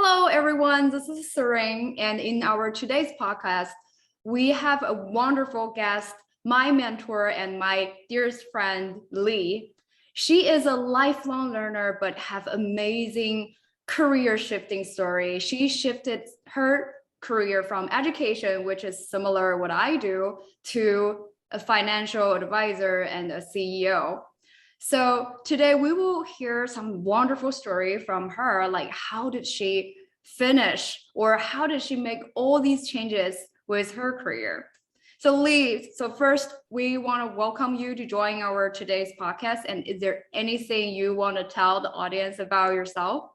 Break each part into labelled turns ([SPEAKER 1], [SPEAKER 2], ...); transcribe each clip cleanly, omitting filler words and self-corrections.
[SPEAKER 1] Hello, everyone. This is Serene, and in our today's podcast, we have a wonderful guest, my mentor and my dearest friend, Lee. She is a lifelong learner, but have amazing career shifting story. She shifted her career from education, which is similar what I do, to a financial advisor and a CEO. So today we will hear some wonderful story from her, like how did she finish or how did she make all these changes with her career? So Lee, so first we want to welcome you to join our today's podcast. And is there anything you want to tell the audience about yourself?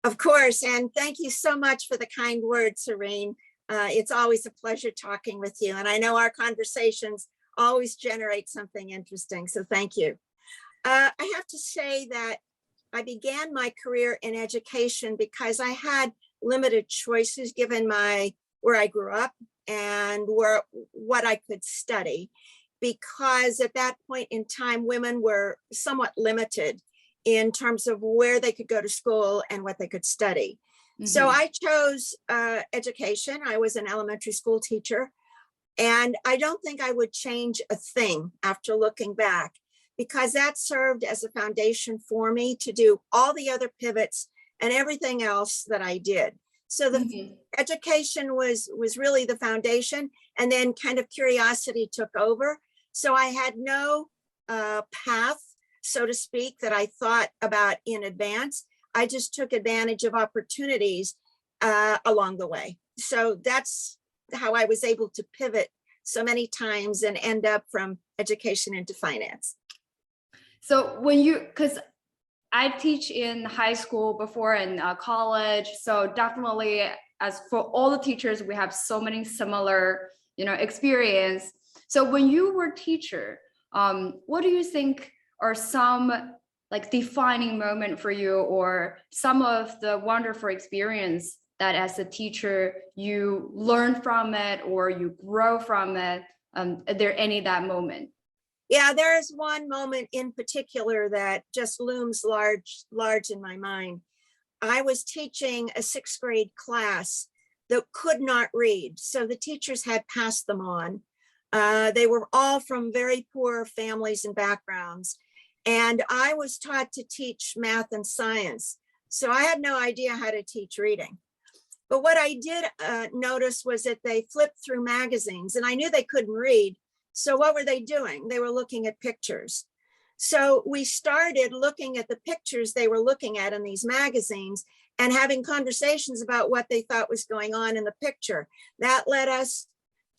[SPEAKER 2] Of course, and thank you so much for the kind words, Serene. It's always a pleasure talking with you, and I know our conversations always generate something interesting, so thank you. I have to say that I began my career in education because I had limited choices given where I grew up and what I could study, because at that point in time, women were somewhat limited in terms of where they could go to school and what they could study. Mm-hmm. So I chose education. I was an elementary school teacher, and I don't think I would change a thing after looking back, because that served as a foundation for me to do all the other pivots and everything else that I did. So the education was really the foundation, and then kind of curiosity took over. So I had no path, so to speak, that I thought about in advance. I just took advantage of opportunities along the way. So that's how I was able to pivot so many times and end up from education into finance.
[SPEAKER 1] So because I teach in high school before and college, so definitely as for all the teachers, we have so many similar, experience. So when you were a teacher, what do you think are some like defining moment for you, or some of the wonderful experience that as a teacher you learn from it or you grow from it? Are there any that moment?
[SPEAKER 2] Yeah, there is one moment in particular that just looms large in my mind. I was teaching a 6th grade class that could not read. So the teachers had passed them on. They were all from very poor families and backgrounds. And I was taught to teach math and science. So I had no idea how to teach reading. But what I did notice was that they flipped through magazines, and I knew they couldn't read. So what were they doing? They were looking at pictures. So we started looking at the pictures they were looking at in these magazines and having conversations about what they thought was going on in the picture. That led us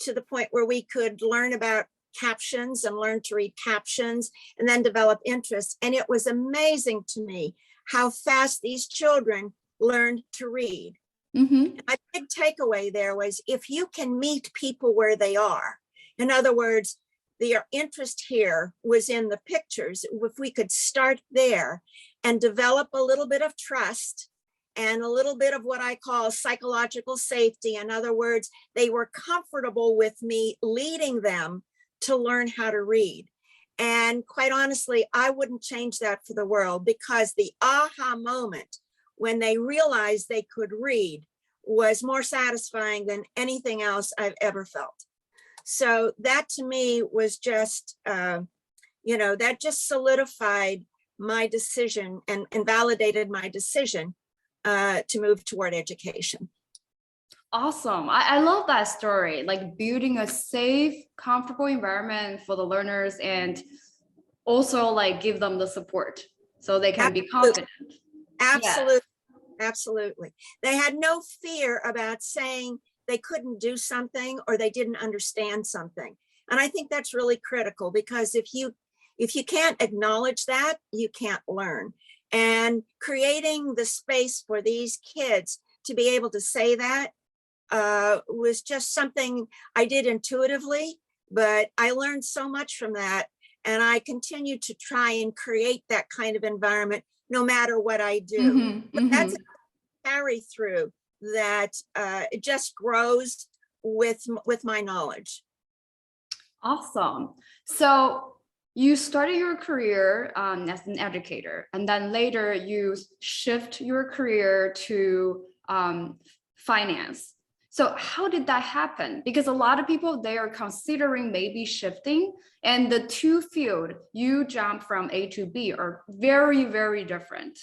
[SPEAKER 2] to the point where we could learn about captions and learn to read captions and then develop interest. And it was amazing to me how fast these children learned to read. Mm-hmm. My big takeaway there was, if you can meet people where they are, in other words, their interest here was in the pictures. If we could start there and develop a little bit of trust and a little bit of what I call psychological safety. In other words, they were comfortable with me leading them to learn how to read. And quite honestly, I wouldn't change that for the world, because the aha moment when they realized they could read was more satisfying than anything else I've ever felt. So that to me was just, that just solidified my decision and validated my decision to move toward education.
[SPEAKER 1] Awesome. I love that story, like building a safe, comfortable environment for the learners, and also like give them the support so they can be confident.
[SPEAKER 2] Absolutely. Yeah. Absolutely. They had no fear about saying they couldn't do something or they didn't understand something. And I think that's really critical, because if you can't acknowledge that, you can't learn. And creating the space for these kids to be able to say that was just something I did intuitively, but I learned so much from that. And I continue to try and create that kind of environment no matter what I do. Mm-hmm. That's a carry through that it just grows with my knowledge.
[SPEAKER 1] Awesome. So you started your career as an educator, and then later you shift your career to finance. So how did that happen? Because a lot of people, they are considering maybe shifting, and the two field you jump from A to B are very, very different.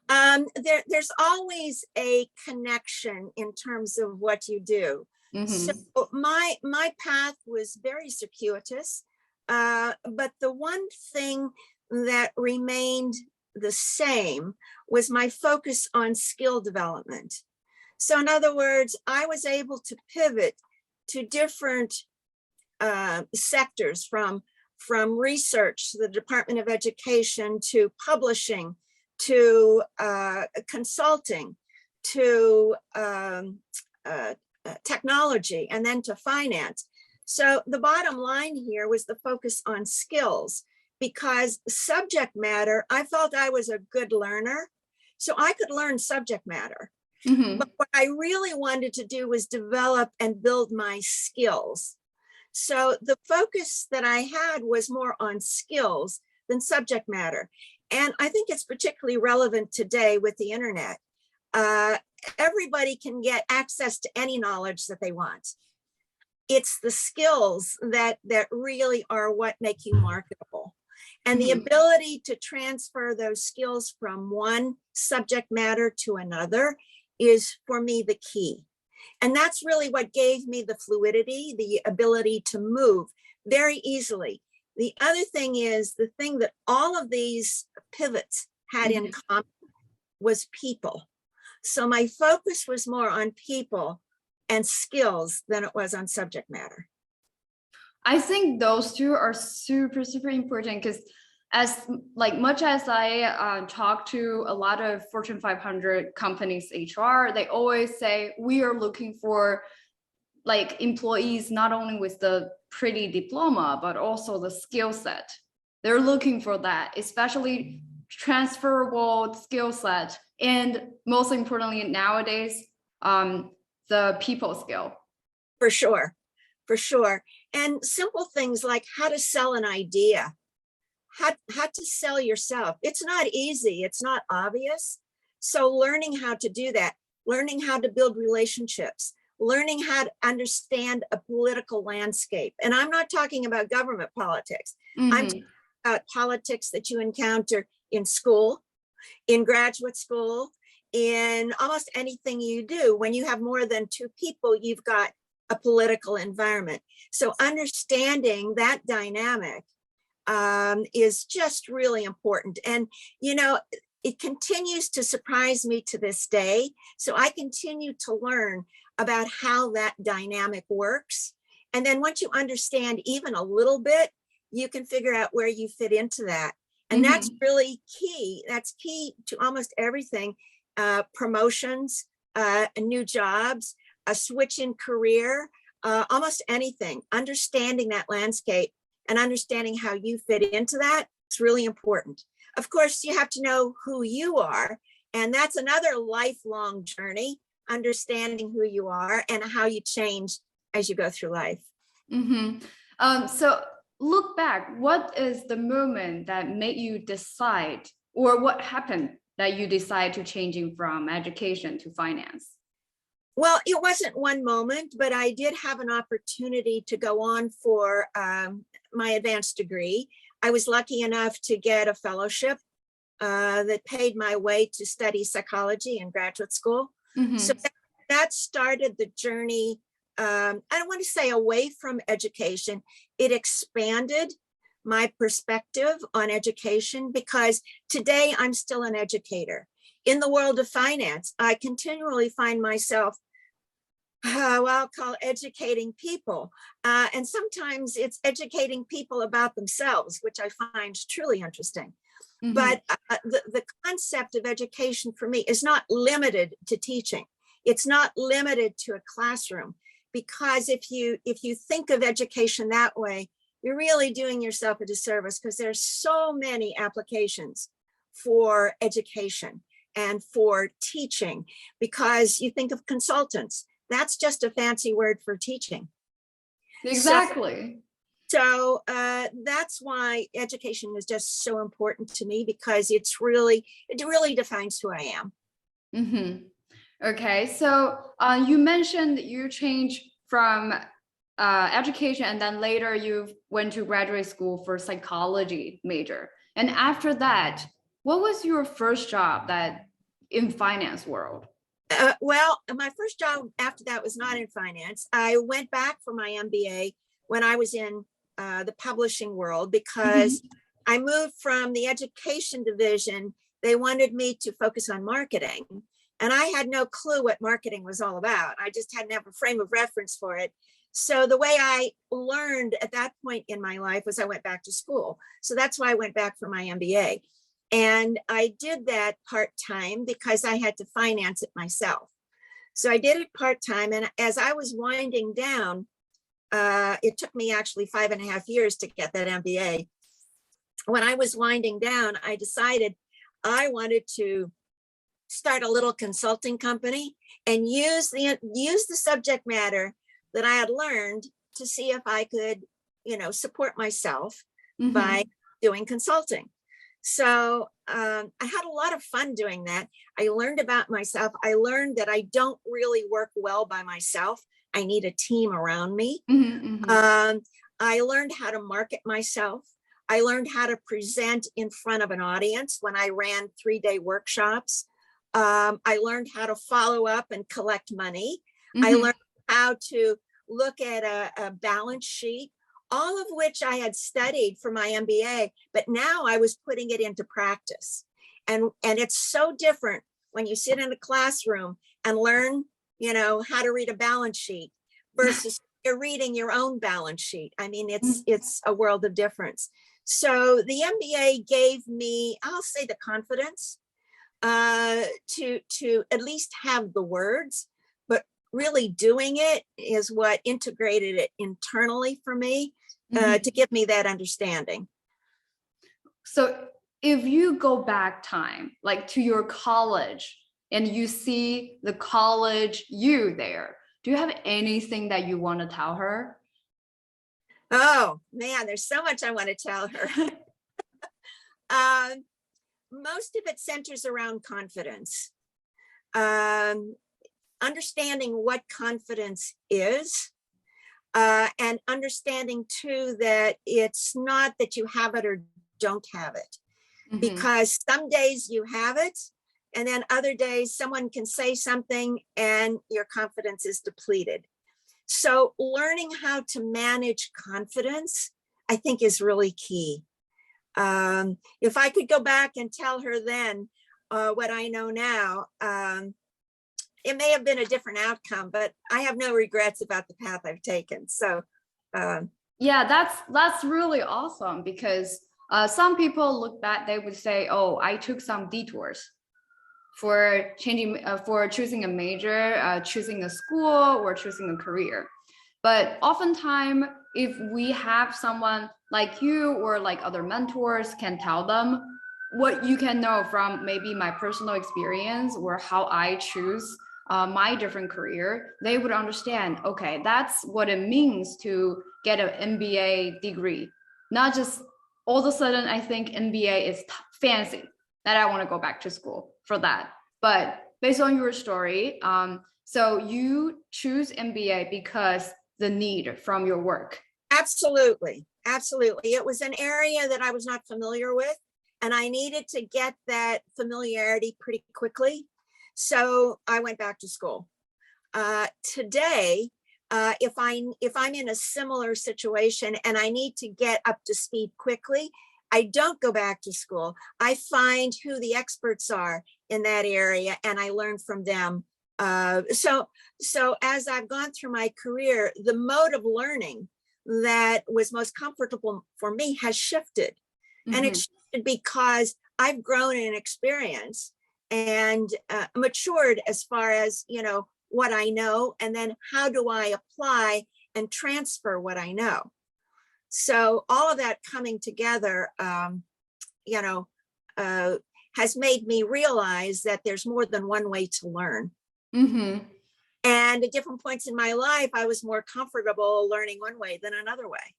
[SPEAKER 2] There's always a connection in terms of what you do. So my path was very circuitous, but the one thing that remained the same was my focus on skill development. So in other words, I was able to pivot to different sectors, from research to the Department of Education, to publishing, to consulting, to technology, and then to finance. So the bottom line here was the focus on skills, because subject matter, I felt I was a good learner, so I could learn subject matter. But what I really wanted to do was develop and build my skills. So the focus that I had was more on skills than subject matter. And I think it's particularly relevant today with the internet. Everybody can get access to any knowledge that they want. It's the skills that really are what make you marketable. And the ability to transfer those skills from one subject matter to another is, for me, the key. And that's really what gave me the fluidity, the ability to move very easily. The other thing is, the thing that all of these pivots had in common was people. So my focus was more on people and skills than it was on subject matter.
[SPEAKER 1] I think those two are super, super important, because as much as I talk to a lot of Fortune 500 companies HR, they always say we are looking for employees not only with the pretty diploma, but also the skill set. They're looking for that, especially transferable skill set, and most importantly nowadays, the people skill.
[SPEAKER 2] For sure, for sure. And simple things like how to sell an idea, how to sell yourself. It's not easy, it's not obvious. So learning how to do that, learning how to build relationships, learning how to understand a political landscape. And I'm not talking about government politics. I'm talking about politics that you encounter in school, in graduate school, in almost anything you do. When you have more than two people, you've got a political environment. So understanding that dynamic is just really important. And, you know, it continues to surprise me to this day. So I continue to learn about how that dynamic works. And then once you understand even a little bit, you can figure out where you fit into that. And that's really key. That's key to almost everything. Promotions, new jobs, a switch in career, almost anything. Understanding that landscape and understanding how you fit into that is really important. Of course, you have to know who you are, and that's another lifelong journey, understanding who you are and how you change as you go through life.
[SPEAKER 1] So look back, what is the moment that made you decide, or what happened that you decide to changing from education to finance?
[SPEAKER 2] Well, it wasn't one moment, but I did have an opportunity to go on for my advanced degree. I was lucky enough to get a fellowship that paid my way to study psychology in graduate school. So that started the journey. I don't want to say away from education. It expanded my perspective on education, because today I'm still an educator. In the world of finance, I continually find myself, I'll call educating people. And sometimes it's educating people about themselves, which I find truly interesting. But the concept of education for me is not limited to teaching. It's not limited to a classroom, because if you think of education that way, you're really doing yourself a disservice, because there's so many applications for education and for teaching. Because you think of consultants, that's just a fancy word for teaching.
[SPEAKER 1] Exactly.
[SPEAKER 2] So that's why education is just so important to me, because it really defines who I am.
[SPEAKER 1] Okay, so you mentioned you changed from education and then later you went to graduate school for psychology major. And after that, what was your first job that in finance world?
[SPEAKER 2] Well, my first job after that was not in finance. I went back for my MBA when I was in the publishing world because I moved from the education division. They wanted me to focus on marketing. And I had no clue what marketing was all about. I just had never frame of reference for it. So the way I learned at that point in my life was I went back to school. So that's why I went back for my MBA. And I did that part-time because I had to finance it myself. So I did it part-time. And as I was winding down, it took me actually 5.5 years to get that MBA. When I was winding down, I decided I wanted to start a little consulting company and use the subject matter that I had learned to see if I could, support myself by doing consulting. So I had a lot of fun doing that. I learned about myself. I learned that I don't really work well by myself. I need a team around me. I learned how to market myself. I learned how to present in front of an audience when I ran 3-day workshops. I learned how to follow up and collect money. I learned how to look at a balance sheet, all of which I had studied for my MBA, but now I was putting it into practice. And it's so different when you sit in a classroom and learn, how to read a balance sheet versus you're reading your own balance sheet. I mean, it's a world of difference. So the MBA gave me, I'll say, the confidence to at least have the words, but really doing it is what integrated it internally for me to give me that understanding.
[SPEAKER 1] So if you go back time, like to your college, and you see the college you there, do you have anything that you want to tell her?
[SPEAKER 2] Oh man, there's so much I want to tell her. Most of it centers around confidence. Understanding what confidence is, and understanding too that it's not that you have it or don't have it, because some days you have it, and then other days someone can say something and your confidence is depleted. So learning how to manage confidence, I think, is really key. If I could go back and tell her then what I know now, it may have been a different outcome, but I have no regrets about the path I've taken. So
[SPEAKER 1] yeah, that's really awesome, because some people look back, they would say, oh, I took some detours for choosing a major, choosing a school, or choosing a career. But oftentimes, if we have someone like you or like other mentors can tell them what you can know from maybe my personal experience or how I choose my different career, they would understand, okay, that's what it means to get an MBA degree. Not just all of a sudden, I think MBA is fancy, that I want to go back to school for that. But based on your story, so you choose MBA because the need from your work.
[SPEAKER 2] Absolutely. Absolutely. It was an area that I was not familiar with, and I needed to get that familiarity pretty quickly. So I went back to school. Today, if I'm in a similar situation and I need to get up to speed quickly, I don't go back to school. I find who the experts are in that area and I learn from them. So as I've gone through my career, the mode of learning that was most comfortable for me has shifted. And it shifted because I've grown in experience and matured as far as, what I know, and then how do I apply and transfer what I know. So all of that coming together, has made me realize that there's more than one way to learn. And at different points in my life, I was more comfortable learning one way than another way.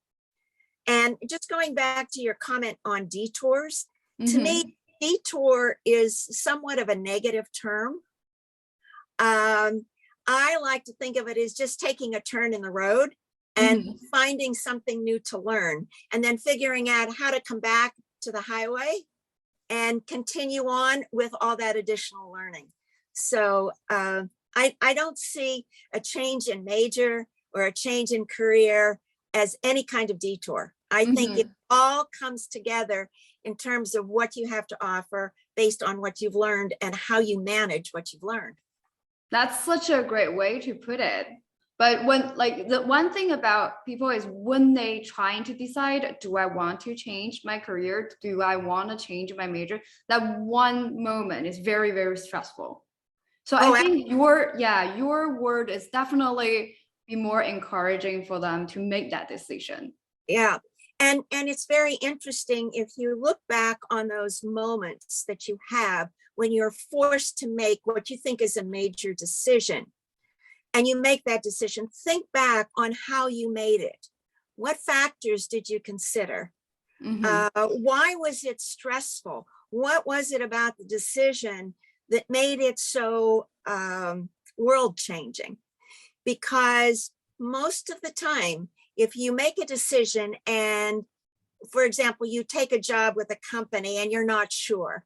[SPEAKER 2] And just going back to your comment on detours, to me, detour is somewhat of a negative term. I like to think of it as just taking a turn in the road and finding something new to learn, and then figuring out how to come back to the highway and continue on with all that additional learning. So I don't see a change in major or a change in career as any kind of detour. I think it all comes together in terms of what you have to offer based on what you've learned and how you manage what you've learned.
[SPEAKER 1] That's such a great way to put it. But when, like, the one thing about people is when they trying to decide, do I want to change my career? Do I want to change my major? That one moment is very, very stressful. So I think your word is definitely be more encouraging for them to make that decision.
[SPEAKER 2] Yeah. And it's very interesting if you look back on those moments that you have when you're forced to make what you think is a major decision, and you make that decision, think back on how you made it. What factors did you consider? Why was it stressful? What was it about the decision that made it so world changing? Because most of the time, if you make a decision and, for example, you take a job with a company and you're not sure,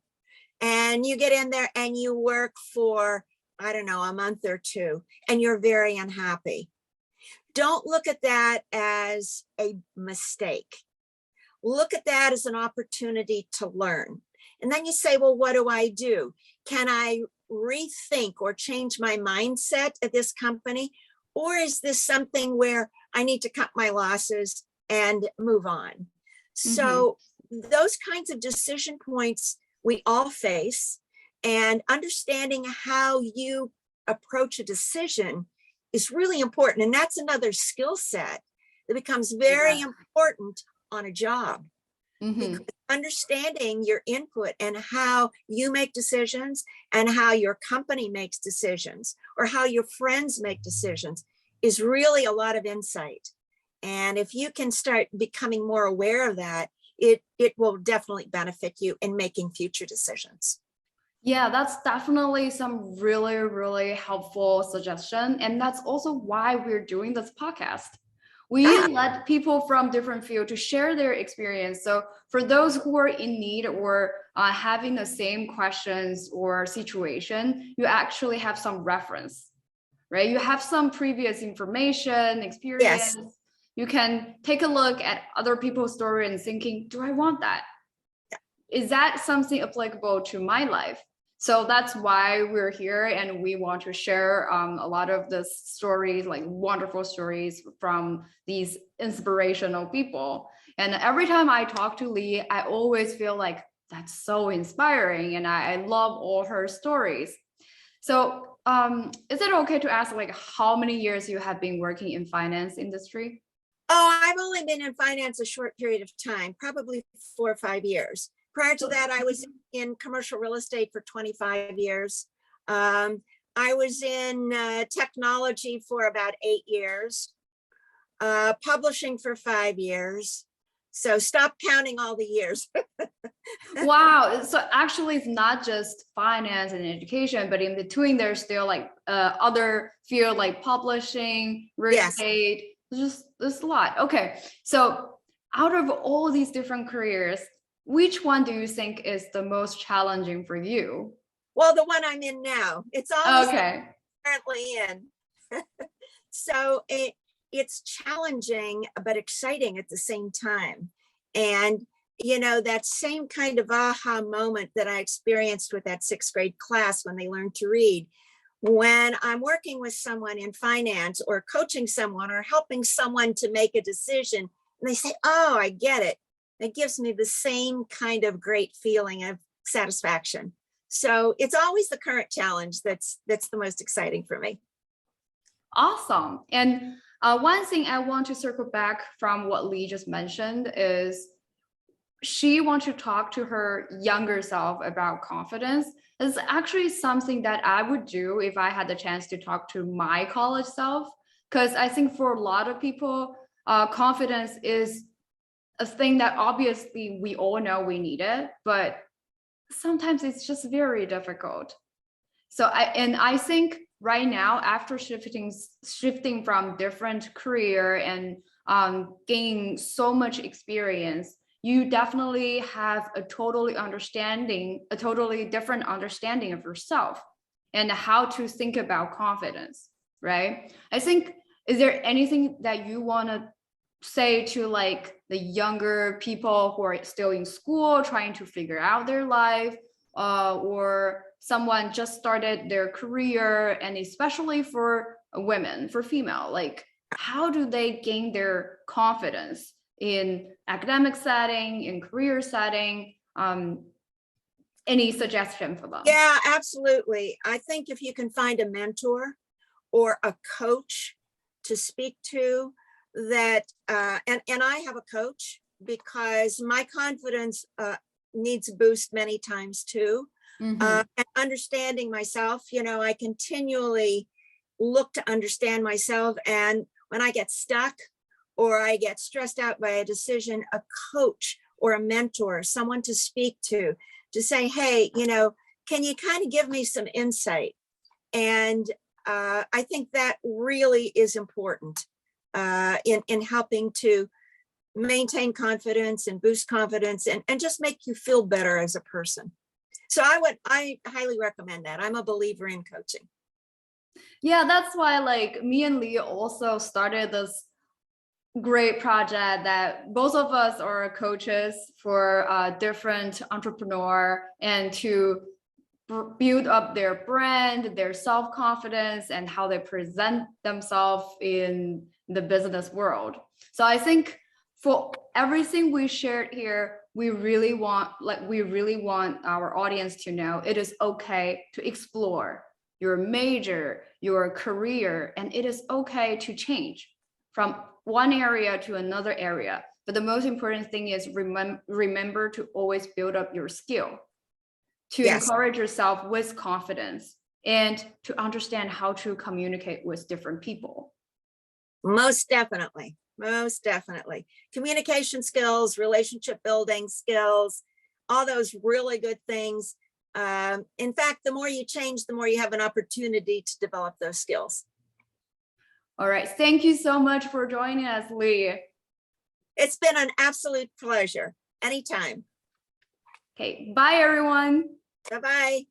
[SPEAKER 2] and you get in there and you work for, I don't know, a month or two, and you're very unhappy, don't look at that as a mistake. Look at that as an opportunity to learn. And then you say, well, what do I do? Can I rethink or change my mindset at this company? Or is this something where I need to cut my losses and move on? So those kinds of decision points we all face, and understanding how you approach a decision is really important. And that's another skill set that becomes very important on a job. Because understanding your input and how you make decisions and how your company makes decisions or how your friends make decisions is really a lot of insight. And if you can start becoming more aware of that, it will definitely benefit you in making future decisions.
[SPEAKER 1] Yeah, that's definitely some really, really helpful suggestion. And that's also why we're doing this podcast. We let people from different fields to share their experience. So for those who are in need or having the same questions or situation, you actually have some reference, right? You have some previous information, experience.
[SPEAKER 2] Yes.
[SPEAKER 1] You can take a look at other people's story and thinking, do I want that? Is that something applicable to my life? So that's why we're here, and we want to share a lot of the stories, like wonderful stories from these inspirational people. And every time I talk to Lee, I always feel like that's so inspiring, and I love all her stories. So is it okay to ask, like, how many years you have been working in finance industry?
[SPEAKER 2] Oh, I've only been in finance a short period of time, probably 4 or 5 years. Prior to that, I was in commercial real estate for 25 years. I was in technology for about 8 years, publishing for 5 years. So stop counting all the years.
[SPEAKER 1] Wow. So actually, it's not just finance and education, but in between, there's still like other field like publishing, real estate. There's a lot. Okay. So out of all these different careers, which one do you think is the most challenging for you?
[SPEAKER 2] Well, the one I'm in now. It's always currently in. So it's challenging, but exciting at the same time. And, you know, that same kind of aha moment that I experienced with that 6th grade class when they learned to read, when I'm working with someone in finance or coaching someone or helping someone to make a decision, and they say, oh, I get it. It gives me the same kind of great feeling of satisfaction. So it's always the current challenge that's the most exciting for me.
[SPEAKER 1] Awesome. And one thing I want to circle back from what Lee just mentioned is she wants to talk to her younger self about confidence. It's actually something that I would do if I had the chance to talk to my college self, because I think for a lot of people, confidence is a thing that obviously we all know we need it, but sometimes it's just very difficult. So I think right now, after shifting from different career and gaining so much experience, you definitely have a totally different understanding of yourself and how to think about confidence, right? I think, is there anything that you want to say to like the younger people who are still in school trying to figure out their life, or someone just started their career, and especially for women, for female, like how do they gain their confidence in academic setting, in career setting? Any suggestion for them?
[SPEAKER 2] Yeah, absolutely. I think if you can find a mentor or a coach to speak to, that and I have a coach because my confidence needs a boost many times too.
[SPEAKER 1] Mm-hmm.
[SPEAKER 2] And understanding myself, I continually look to understand myself, and when I get stuck or I get stressed out by a decision, a coach or a mentor, someone to speak to say, hey, can you kind of give me some insight? And I think that really is important in helping to maintain confidence and boost confidence and just make you feel better as a person. So I highly recommend that. I'm a believer in coaching.
[SPEAKER 1] Yeah, that's why like me and Lee also started this great project that both of us are coaches for different entrepreneur, and to build up their brand, their self-confidence, and how they present themselves in the business world. So I think for everything we shared here, we really want our audience to know it is okay to explore your major, your career, and it is okay to change from one area to another area. But the most important thing is remember to always build up your skill, to
[SPEAKER 2] Yes,
[SPEAKER 1] encourage yourself with confidence, and to understand how to communicate with different people.
[SPEAKER 2] most definitely. Most definitely. Communication skills, relationship building skills, all those really good things. In fact, the more you change, the more you have an opportunity to develop those skills.
[SPEAKER 1] All right. Thank you so much for joining us, Lee.
[SPEAKER 2] It's been an absolute pleasure. Anytime.
[SPEAKER 1] Okay. Bye, everyone.
[SPEAKER 2] Bye-bye.